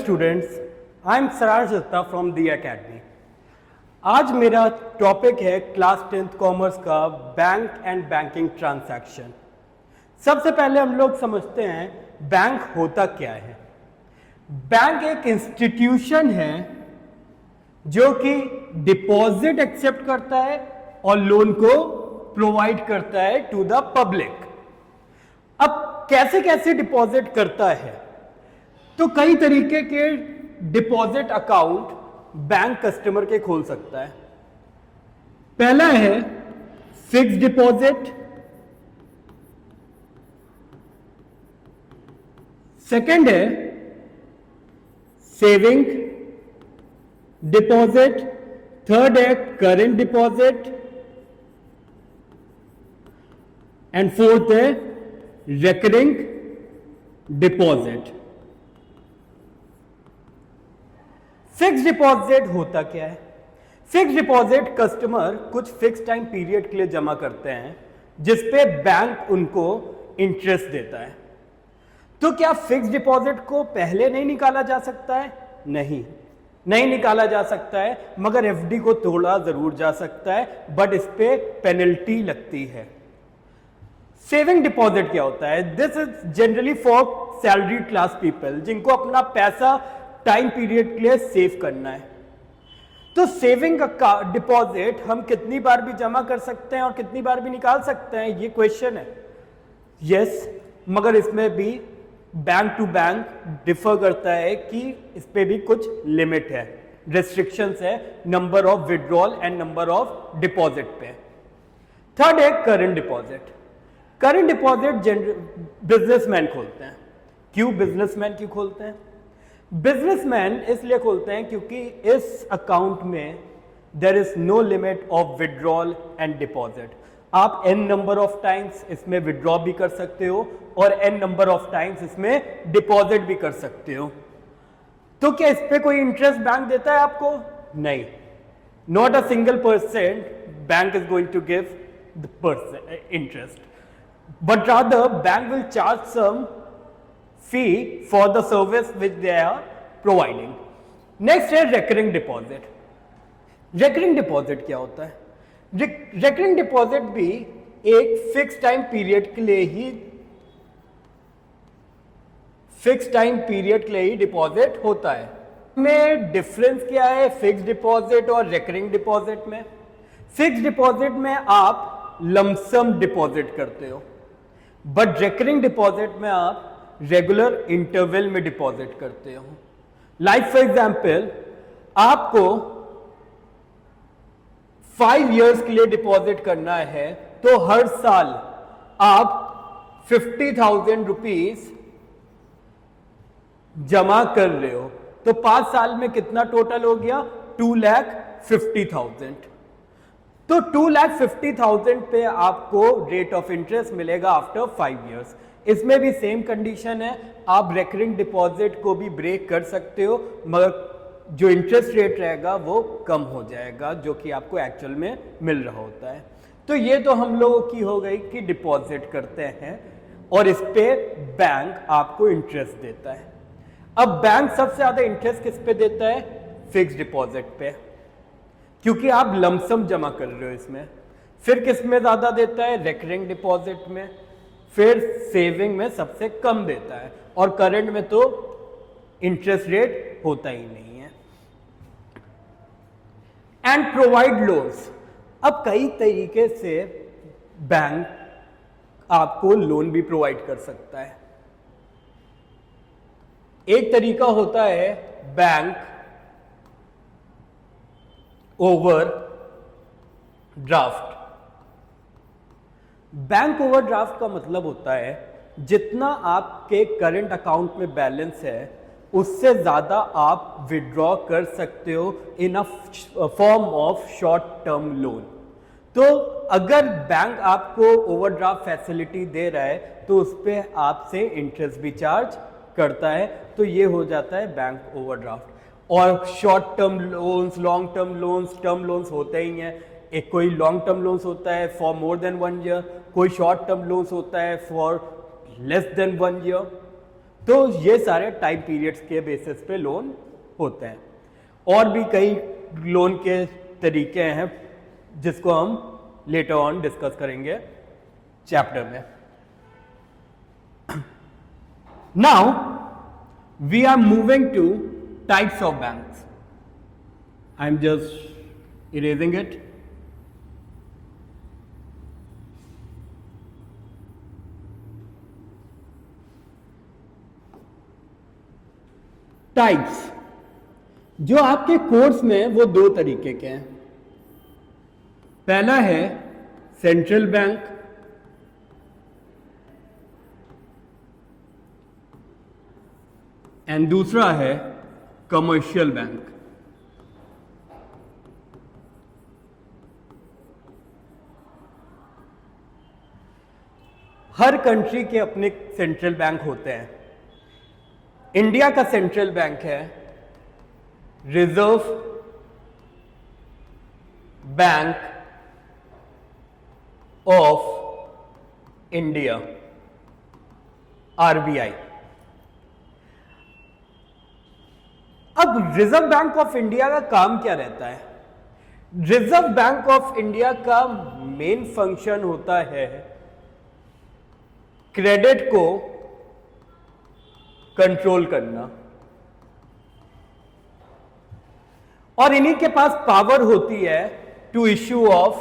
Students, I am Saraj Datta from the academy. आज मेरा topic है क्लास 10th कॉमर्स का बैंक एंड बैंकिंग ट्रांजैक्शन। सबसे पहले हम लोग समझते हैं बैंक होता क्या है। बैंक एक इंस्टीट्यूशन है जो कि डिपॉजिट एक्सेप्ट करता है और लोन को प्रोवाइड करता है टू द पब्लिक। अब कैसे कैसे डिपॉजिट करता है, तो कई तरीके के डिपॉजिट अकाउंट बैंक कस्टमर के खोल सकता है। पहला है फिक्स डिपॉजिट, सेकंड है सेविंग डिपॉजिट, थर्ड है करंट डिपॉजिट एंड फोर्थ है रिकरिंग डिपॉजिट। फिक्स डिपॉजिट होता क्या है? फिक्स डिपॉजिट कस्टमर कुछ फिक्स टाइम पीरियड के लिए जमा करते हैं जिस पे बैंक उनको इंटरेस्ट देता है। तो क्या फिक्स डिपॉजिट को पहले नहीं निकाला जा सकता है? नहीं निकाला जा सकता है, मगर एफडी को तोड़ा जरूर जा सकता है, बट इस पे पेनल्टी लगती है। सेविंग डिपॉजिट क्या होता है? This is generally for salary class people, जिनको अपना पैसा टाइम पीरियड के लिए सेव करना है। तो सेविंग डिपॉजिट हम कितनी बार भी जमा कर सकते हैं और कितनी बार भी निकाल सकते हैं, ये क्वेश्चन है। यस, मगर इसमें भी बैंक टू बैंक डिफर करता है कि इस पे भी कुछ लिमिट है, रेस्ट्रिक्शंस है, number of withdrawal and number of deposit पे। थर्ड है current deposit. Current deposit businessman खोलते हैं। क्यों बिजनेसमैन क्यों खोलते हैं? बिजनेसमैन इसलिए खोलते हैं क्योंकि इस अकाउंट में there is no limit of withdrawal and deposit. आप n नंबर ऑफ टाइम्स इसमें विड्रॉ भी कर सकते हो और n नंबर ऑफ टाइम्स इसमें डिपॉजिट भी कर सकते हो। तो क्या इस पे कोई इंटरेस्ट बैंक देता है आपको? नहीं, not a single percent bank is going to give the interest, but rather bank will charge some fee for the service which they are providing. Next है recurring deposit. Recurring deposit क्या होता है? Recurring deposit भी एक fix time period के लिए ही deposit होता है। में डिफरेंस क्या है फिक्स डिपॉजिट और रिकरिंग डिपॉजिट में? फिक्स डिपॉजिट में आप लमसम डिपॉजिट करते हो, बट रिकरिंग डिपॉजिट में आप रेगुलर इंटरवल में डिपॉजिट करते हो। लाइक फॉर एग्जांपल, आपको 5 इयर्स के लिए डिपॉजिट करना है, तो हर साल आप 50,000 रुपीज जमा कर रहे हो, तो 5 साल में कितना टोटल हो गया? 2,50,000। तो 2,50,000 पे आपको रेट ऑफ इंटरेस्ट मिलेगा आफ्टर 5 इयर्स। इसमें भी सेम कंडीशन है, आप रेकरिंग डिपॉजिट को भी ब्रेक कर सकते हो, मगर जो इंटरेस्ट रेट रहेगा वो कम हो जाएगा जो कि आपको एक्चुअल में मिल रहा होता है। तो ये तो हम लोगों की हो गई कि डिपॉजिट करते हैं और इस पे बैंक आपको इंटरेस्ट देता है। अब बैंक सबसे ज्यादा इंटरेस्ट किस पे देता है? फिक्स डिपॉजिट पे, क्योंकि आप लमसम जमा कर रहे हो इसमें। फिर किस में ज्यादा देता है? रिकरिंग डिपॉजिट में। फिर सेविंग में सबसे कम देता है, और करंट में तो इंटरेस्ट रेट होता ही नहीं है। And provide loans. अब कई तरीके से बैंक आपको लोन भी प्रोवाइड कर सकता है। एक तरीका होता है bank over draft. Bank overdraft का मतलब होता है जितना आपके करंट अकाउंट में बैलेंस है उससे ज्यादा आप विड्रॉ कर सकते हो in a form of short term loan. तो अगर बैंक आपको ओवरड्राफ्ट फैसिलिटी दे रहा है तो उस पर आपसे इंटरेस्ट भी चार्ज करता है, तो ये हो जाता है बैंक ओवरड्राफ्ट। और short term loans, long term loans, term loans होते ही हैं। एक कोई लॉन्ग टर्म लोन्स होता है फॉर मोर देन 1 ईयर, कोई शॉर्ट टर्म लोन्स होता है फॉर लेस देन 1 ईयर। तो ये सारे टाइम पीरियड्स के बेसिस पे लोन होते हैं। और भी कई लोन के तरीके हैं जिसको हम लेटर ऑन डिस्कस करेंगे चैप्टर में। Now we are moving to types of banks. I am just erasing it. Types जो आपके कोर्स में वो दो तरीके के हैं। पहला है सेंट्रल बैंक, एंड दूसरा है कमर्शियल बैंक। हर कंट्री के अपने सेंट्रल बैंक होते हैं। इंडिया का सेंट्रल बैंक है reserve bank of India, RBI. अब रिजर्व बैंक ऑफ इंडिया का काम क्या रहता है? रिजर्व बैंक ऑफ इंडिया का मेन फंक्शन होता है क्रेडिट को कंट्रोल करना, और इन्हीं के पास पावर होती है to issue of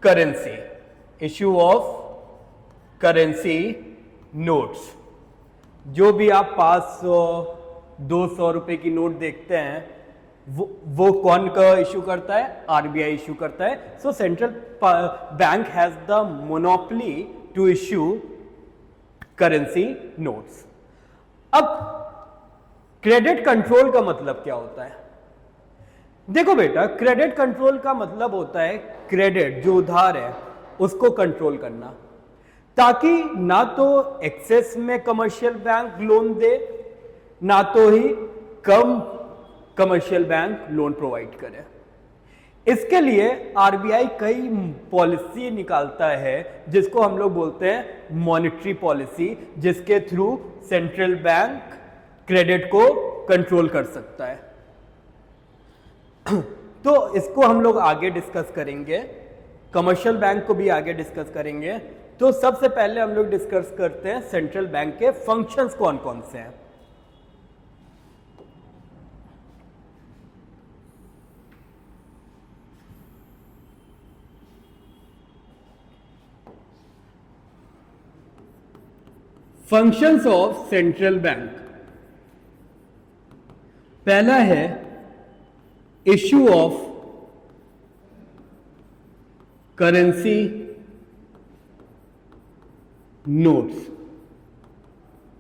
currency, issue of currency notes. जो भी आप 500 200 रुपए की नोट देखते हैं वो कौन का इश्यू करता है? आरबीआई इश्यू करता है। So central bank has the monopoly to issue currency notes. अब क्रेडिट कंट्रोल का मतलब क्या होता है? देखो बेटा, क्रेडिट कंट्रोल का मतलब होता है क्रेडिट जो उधार है उसको कंट्रोल करना, ताकि ना तो एक्सेस में कमर्शियल बैंक लोन दे, ना तो ही कम कमर्शियल बैंक लोन प्रोवाइड करे। इसके लिए आरबीआई कई पॉलिसी निकालता है जिसको हम लोग बोलते हैं मॉनेटरी पॉलिसी, जिसके थ्रू सेंट्रल बैंक क्रेडिट को कंट्रोल कर सकता है। तो इसको हम लोग आगे डिस्कस करेंगे, कमर्शियल बैंक को भी आगे डिस्कस करेंगे। तो सबसे पहले हम लोग डिस्कस करते हैं सेंट्रल बैंक के फंक्शंस कौन कौन से हैं। Functions of central bank. पहला है इश्यू ऑफ करेंसी नोट्स।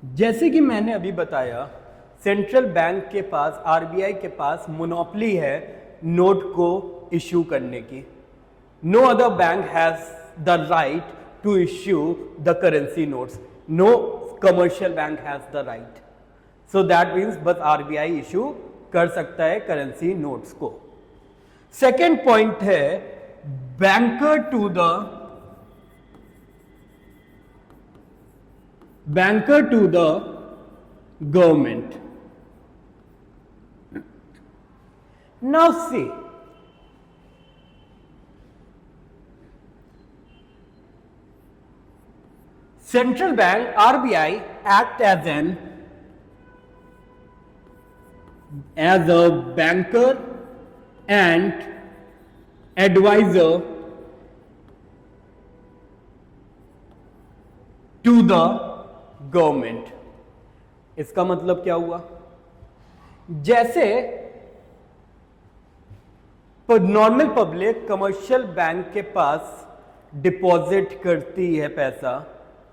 जैसे कि मैंने अभी बताया, सेंट्रल बैंक के पास, आरबीआई के पास मोनोपोली है नोट को इश्यू करने की। No other bank has the right to issue the currency notes, no commercial bank has the right. So that means बस आरबीआई इश्यू कर सकता है करेंसी नोट्स को। सेकेंड पॉइंट है banker to the government. Now see, Central Bank RBI act as a banker and advisor to the government। इसका मतलब क्या हुआ? जैसे नॉर्मल पब्लिक कमर्शियल बैंक के पास डिपॉजिट करती है पैसा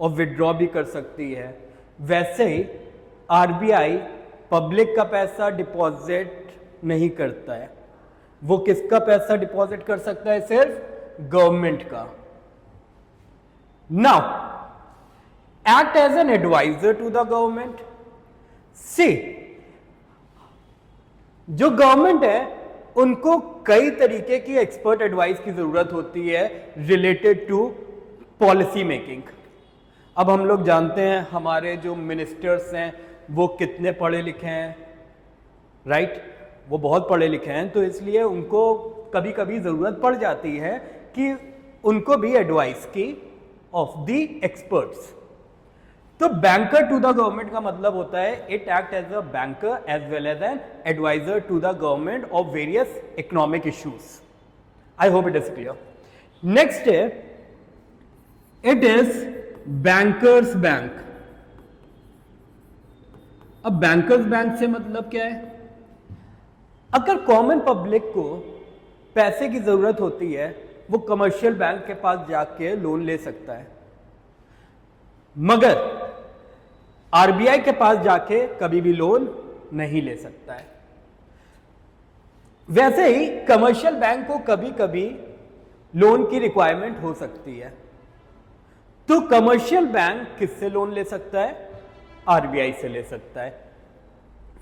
और विड्रॉ भी कर सकती है, वैसे ही आरबीआई पब्लिक का पैसा डिपॉजिट नहीं करता है। वो किसका पैसा डिपॉजिट कर सकता है? सिर्फ गवर्नमेंट का। Now act as an adviser to the government. See, जो गवर्नमेंट है उनको कई तरीके की एक्सपर्ट एडवाइस की जरूरत होती है रिलेटेड टू पॉलिसी मेकिंग। अब हम लोग जानते हैं हमारे जो मिनिस्टर्स हैं वो कितने पढ़े लिखे हैं, राइट? वो बहुत पढ़े लिखे हैं, तो इसलिए उनको कभी कभी ज़रूरत पड़ जाती है कि उनको भी एडवाइस की ऑफ द एक्सपर्ट्स। तो बैंकर टू द गवर्नमेंट का मतलब होता है it act as a banker as well as an adviser to the government of various economic issues. I hope it is clear. Next है it is bankers bank. अब bankers bank से मतलब क्या है? अगर कॉमन पब्लिक को पैसे की जरूरत होती है वो कमर्शियल बैंक के पास जाके लोन ले सकता है, मगर आरबीआई के पास जाके कभी भी लोन नहीं ले सकता है। वैसे ही कमर्शियल बैंक को कभी कभी लोन की रिक्वायरमेंट हो सकती है, तो कमर्शियल बैंक किससे लोन ले सकता है? आरबीआई से ले सकता है।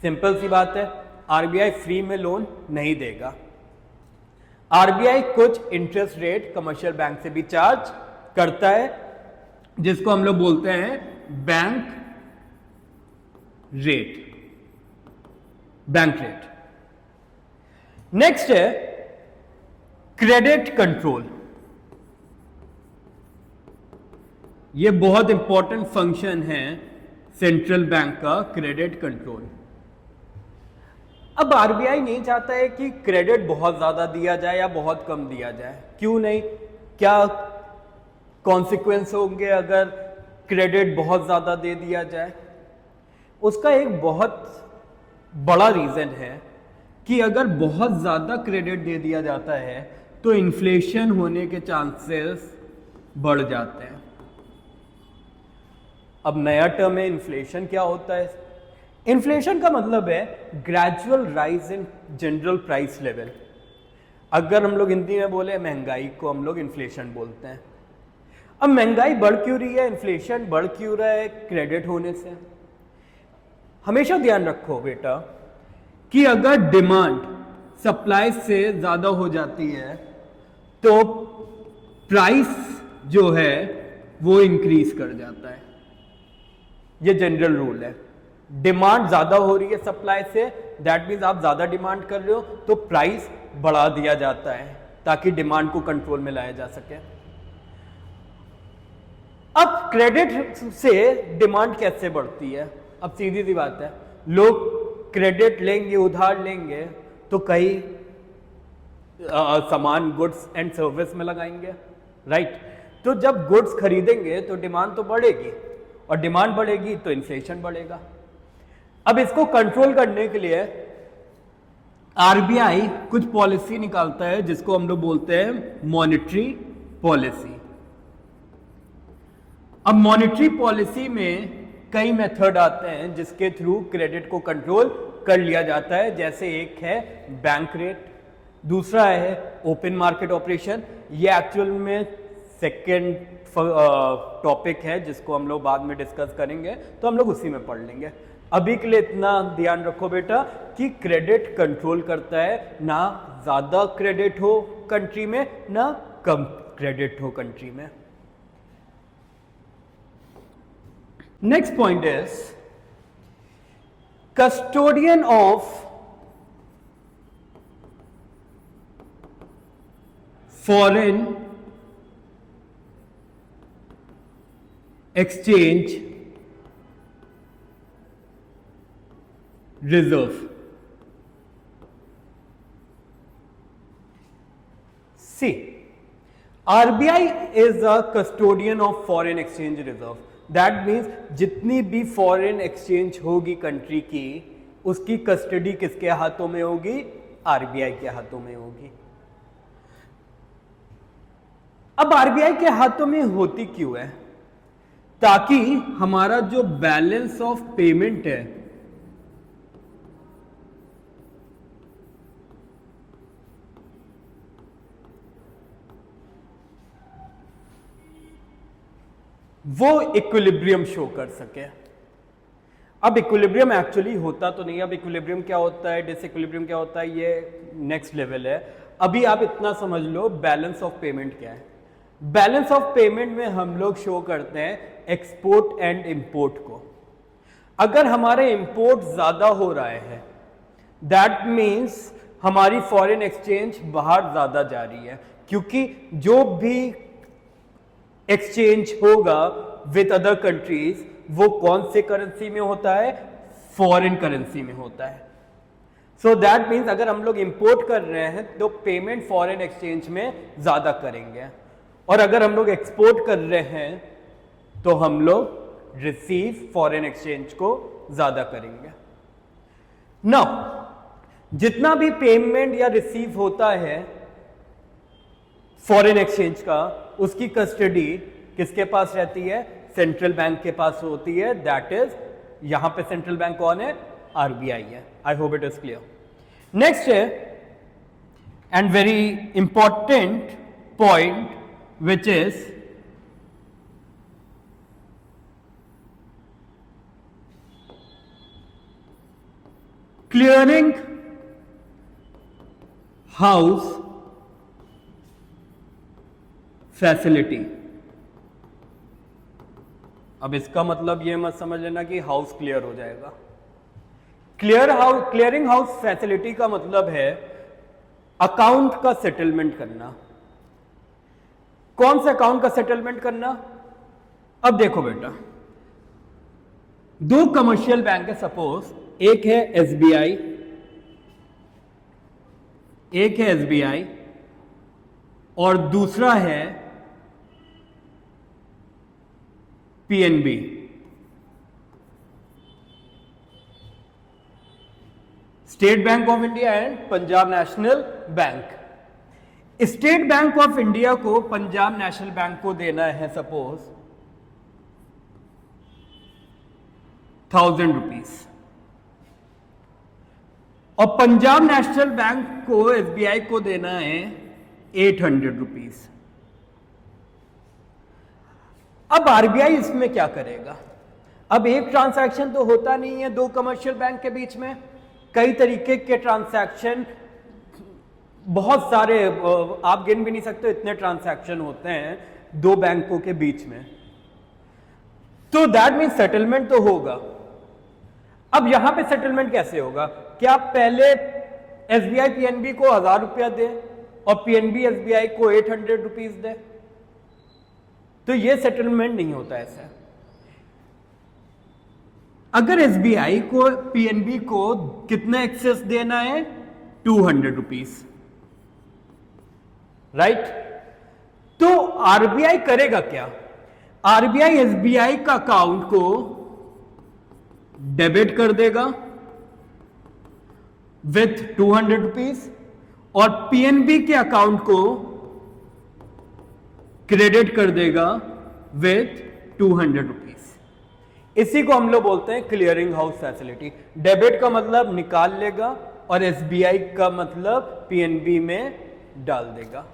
सिंपल सी बात है, आरबीआई फ्री में लोन नहीं देगा। आरबीआई कुछ इंटरेस्ट रेट कमर्शियल बैंक से भी चार्ज करता है, जिसको हम लोग बोलते हैं bank rate, bank rate. Next है क्रेडिट कंट्रोल। ये बहुत इंपॉर्टेंट फंक्शन है सेंट्रल बैंक का, क्रेडिट कंट्रोल। अब आरबीआई नहीं चाहता है कि क्रेडिट बहुत ज्यादा दिया जाए या बहुत कम दिया जाए। क्यों नहीं? क्या कॉन्सिक्वेंस होंगे अगर क्रेडिट बहुत ज्यादा दे दिया जाए? उसका एक बहुत बड़ा रीजन है कि अगर बहुत ज्यादा क्रेडिट दे दिया जाता है तो इन्फ्लेशन होने के चांसेस बढ़ जाते हैं। अब नया टर्म है इन्फ्लेशन। क्या होता है? इन्फ्लेशन का मतलब है gradual rise in general price level. अगर हम लोग हिंदी में बोले महंगाई को हम लोग इन्फ्लेशन बोलते हैं। अब महंगाई बढ़ क्यों रही है, इन्फ्लेशन बढ़ क्यों रहा है क्रेडिट होने से? हमेशा ध्यान रखो बेटा कि अगर डिमांड सप्लाई से ज्यादा हो जाती है तो प्राइस जो है वो इंक्रीज कर जाता है। ये जनरल रूल है। डिमांड ज्यादा हो रही है सप्लाई से, दैट मीन्स आप ज्यादा डिमांड कर रहे हो तो प्राइस बढ़ा दिया जाता है ताकि डिमांड को कंट्रोल में लाया जा सके। अब क्रेडिट से डिमांड कैसे बढ़ती है? अब सीधी सी बात है, लोग क्रेडिट लेंगे, उधार लेंगे तो कई सामान गुड्स एंड सर्विस में लगाएंगे, राइट? तो जब गुड्स खरीदेंगे तो डिमांड तो बढ़ेगी और डिमांड बढ़ेगी तो इन्फ्लेशन बढ़ेगा। अब इसको कंट्रोल करने के लिए आरबीआई कुछ पॉलिसी निकालता है जिसको हम लोग बोलते हैं मॉनेटरी पॉलिसी। अब मॉनेटरी पॉलिसी में कई मेथड आते हैं जिसके थ्रू क्रेडिट को कंट्रोल कर लिया जाता है। जैसे एक है बैंक रेट, दूसरा है ओपन मार्केट ऑपरेशन। ये एक्चुअल में सेकेंड टॉपिक है जिसको हम लोग बाद में डिस्कस करेंगे, तो हम लोग उसी में पढ़ लेंगे। अभी के लिए इतना ध्यान रखो बेटा कि क्रेडिट कंट्रोल करता है, ना ज्यादा क्रेडिट हो कंट्री में ना कम क्रेडिट हो कंट्री में। Next point is custodian of foreign exchange reserve. See, RBI is a custodian of foreign exchange reserve. That means जितनी भी फॉरेन एक्सचेंज होगी कंट्री की, उसकी कस्टडी किसके हाथों में होगी? आरबीआई के हाथों में होगी। अब आरबीआई के हाथों में होती क्यों है? ताकि हमारा जो बैलेंस ऑफ पेमेंट है वो इक्विलिब्रियम शो कर सके। अब इक्विलिब्रियम एक्चुअली होता तो नहीं। अब इक्विलिब्रियम क्या होता है, डिसइक्विलिब्रियम क्या होता है, ये नेक्स्ट लेवल है। अभी आप इतना समझ लो बैलेंस ऑफ पेमेंट क्या है। बैलेंस ऑफ पेमेंट में हम लोग शो करते हैं एक्सपोर्ट एंड इंपोर्ट को। अगर हमारे इंपोर्ट ज्यादा हो रहा है, दैट मीन्स हमारी फॉरेन एक्सचेंज बाहर ज्यादा जा रही है, क्योंकि जो भी एक्सचेंज होगा विद अदर कंट्रीज वो कौन से करेंसी में होता है, फॉरेन करेंसी में होता है। सो दैट मीन्स अगर हम लोग इंपोर्ट कर रहे हैं तो पेमेंट फॉरेन एक्सचेंज में ज्यादा करेंगे, और अगर हम लोग एक्सपोर्ट कर रहे हैं तो हम लोग रिसीव फॉरेन एक्सचेंज को ज्यादा करेंगे। नाउ जितना भी पेमेंट या रिसीव होता है फॉरेन एक्सचेंज का, उसकी कस्टडी किसके पास रहती है, सेंट्रल बैंक के पास होती है। दैट इज, यहां पे सेंट्रल बैंक कौन है, आरबीआई है। I hope it is clear. Next है and very important point which is clearing house facility। अब इसका मतलब ये मत समझ लेना कि हाउस क्लियर हो जाएगा। क्लियरिंग हाउस फैसिलिटी का मतलब है अकाउंट का सेटलमेंट करना। कौन से अकाउंट का सेटलमेंट करना? अब देखो बेटा, दो कमर्शियल बैंक है सपोज, एक है एसबीआई, एक है एसबीआई और दूसरा है PNB. State bank of India and Punjab national bank. State bank of India को पंजाब नेशनल बैंक को देना है सपोज 1000 रुपीज, और पंजाब नेशनल बैंक को एसबीआई को देना है 800 रुपीज। अब आरबीआई इसमें क्या करेगा? अब एक ट्रांसैक्शन तो होता नहीं है दो कमर्शियल बैंक के बीच में, कई तरीके के ट्रांसैक्शन, बहुत सारे, आप गिन भी नहीं सकते इतने ट्रांसैक्शन होते हैं दो बैंकों के बीच में। तो दैट मीन्स सेटलमेंट तो होगा। अब यहां पे सेटलमेंट कैसे होगा? क्या पहले एसबीआई पीएनबी को 1000 रुपया दे और पीएनबी एसबीआई को 800 रुपीज दे? तो ये सेटलमेंट नहीं होता ऐसा। अगर एसबीआई को पीएनबी को कितना एक्सेस देना है, 200 रुपीज, राइट? तो आरबीआई करेगा क्या? आरबीआई एसबीआई का अकाउंट को डेबिट कर देगा विथ 200 रुपीज और पीएनबी के अकाउंट को क्रेडिट कर देगा विथ 200 रुपीज। इसी को हम लोग बोलते हैं क्लियरिंग हाउस फैसिलिटी। डेबिट का मतलब निकाल लेगा और एसबीआई का मतलब पीएनबी में डाल देगा।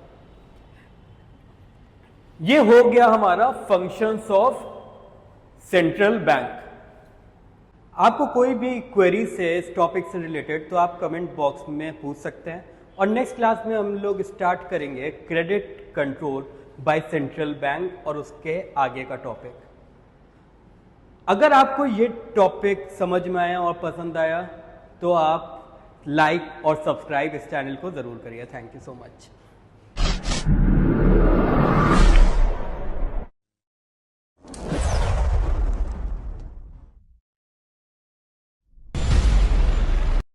ये हो गया हमारा फंक्शंस ऑफ सेंट्रल बैंक। आपको कोई भी क्वेरीज है इस टॉपिक से रिलेटेड तो आप कमेंट बॉक्स में पूछ सकते हैं, और नेक्स्ट क्लास में हम लोग स्टार्ट करेंगे credit control by central bank और उसके आगे का टॉपिक। अगर आपको ये टॉपिक समझ में आया और पसंद आया तो आप लाइक और सब्सक्राइब इस चैनल को जरूर करिए। Thank you so much.